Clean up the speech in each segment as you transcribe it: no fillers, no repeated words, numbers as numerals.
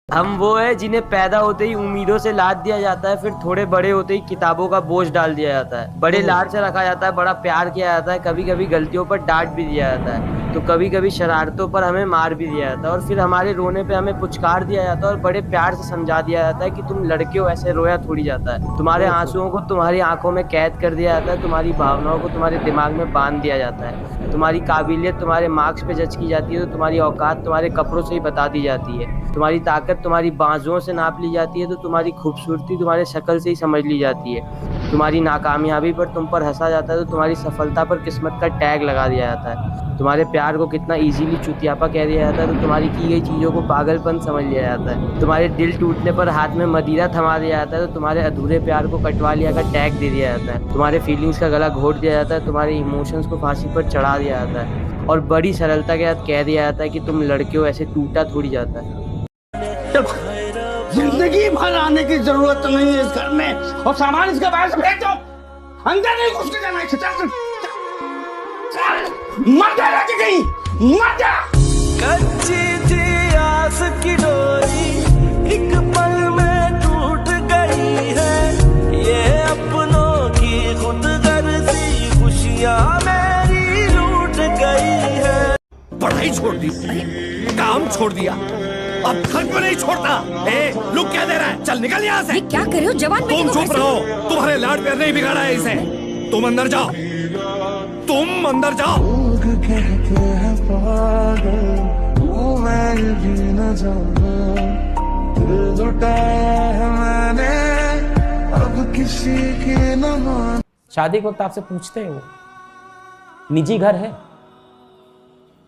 हम वो है जिन्हें पैदा होते ही उम्मीदों से लाद दिया जाता है, फिर थोड़े बड़े होते ही किताबों का बोझ डाल दिया जाता है। बड़े लाड से रखा जाता है, बड़ा प्यार किया जाता है, कभी कभी गलतियों पर डांट भी दिया जाता है, तो कभी कभी शरारतों पर हमें मार भी दिया जाता है, और फिर हमारे रोने पे हमें पुचकार दिया जाता है और बड़े प्यार से समझा दिया जाता है कि तुम लड़के हो, ऐसे रोया थोड़ी जाता है। तुम्हारे आंसुओं को तुम्हारी आंखों में कैद कर दिया जाता है, तुम्हारी भावनाओं को तुम्हारे दिमाग में बांध दिया जाता है, तुम्हारी काबिलियत तुम्हारे मार्क्स पे जज की जाती है, तो तुम्हारी औकात तुम्हारे कपड़ों से ही बता दी जाती है, तुम्हारी ताकत तुम्हारी बाजुओं से नाप ली जाती है, तो तुम्हारी खूबसूरती तुम्हारे शक्ल से ही समझ ली जाती है, तुम्हारी नाकामयाबी पर तुम पर हंसा जाता है, तो तुम्हारी सफलता पर किस्मत का टैग लगा दिया जाता है, तुम्हारे प्यार को कितना इजीली चुतियापा कह दिया जाता है, तो तुम्हारी की गई चीज़ों को पागलपन समझ लिया जाता है, तुम्हारे दिल टूटने पर हाथ में मदिरा थमा दिया जाता है, तो तुम्हारे अधूरे प्यार को कटवा लिया का टैग दे दिया जाता है, तुम्हारे फीलिंग्स का गला घोट दिया जाता है, तुम्हारे इमोशंस को फांसी पर चढ़ा दिया जाता है, और बड़ी सरलता के साथ कह दिया जाता है कि तुम लड़के हो, ऐसे टूटा थोड़ी जाता है। जिंदगी भर आने की जरूरत नहीं है इस घर में, और सामान इसके बाहर से फेंक दो, अंदर नहीं घुसने जाना है। मर जा कि कहीं मर जा। कच्ची थी आस की डोरी, एक पल में टूट गई है, ये अपनों की खुदगर्जी खुशियां मेरी लूट गई है। पढ़ाई छोड़ दी, काम छोड़ दिया, अब घर को नहीं छोड़ता। लुक क्या दे रहा है, चल निकल यहाँ से। क्या कर रहे हो जवान? तुम चुप रहो, तुम्हारे लाड प्यार नहीं बिगाड़ा है इसे। तुम अंदर जाओ, तुम अंदर जाओ। शादी के वक्त आपसे पूछते हैं वो निजी घर है?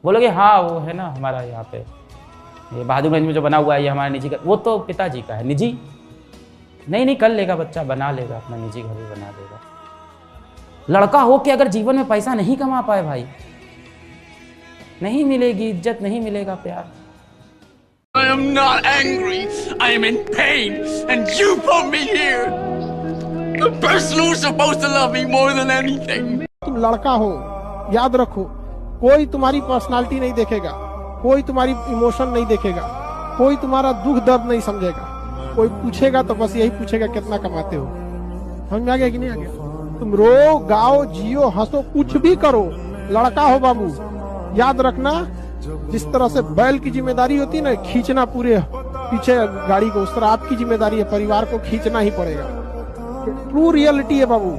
बोलोगे हाँ वो है ना हमारा यहाँ पे, ये बहादुरगंज में जो बना हुआ है ये हमारा निजी घर। वो तो पिताजी का है, निजी नहीं कर लेगा बच्चा, बना लेगा अपना निजी घर भी बना लेगा। लड़का हो के अगर जीवन में पैसा नहीं कमा पाए भाई, नहीं मिलेगी इज्जत, नहीं मिलेगा प्यार। I am not angry. I am in pain, and you put me here. The person who's supposed to love me more than anything. तुम लड़का हो, याद रखो, कोई तुम्हारी पर्सनालिटी नहीं देखेगा, कोई तुम्हारी इमोशन नहीं देखेगा, कोई तुम्हारा दुख दर्द नहीं समझेगा। कोई पूछेगा तो बस यही पूछेगा कितना कमाते हो। समझ में आ गया कि नहीं आ गया? तुम रो, गाओ, जियो, हंसो, कुछ भी करो, लड़का हो बाबू। याद रखना, जिस तरह से बैल की जिम्मेदारी होती है ना खींचना पूरे पीछे गाड़ी को, उस तरह आपकी जिम्मेदारी है, परिवार को खींचना ही पड़ेगा। ट्रू रियलिटी है बाबू।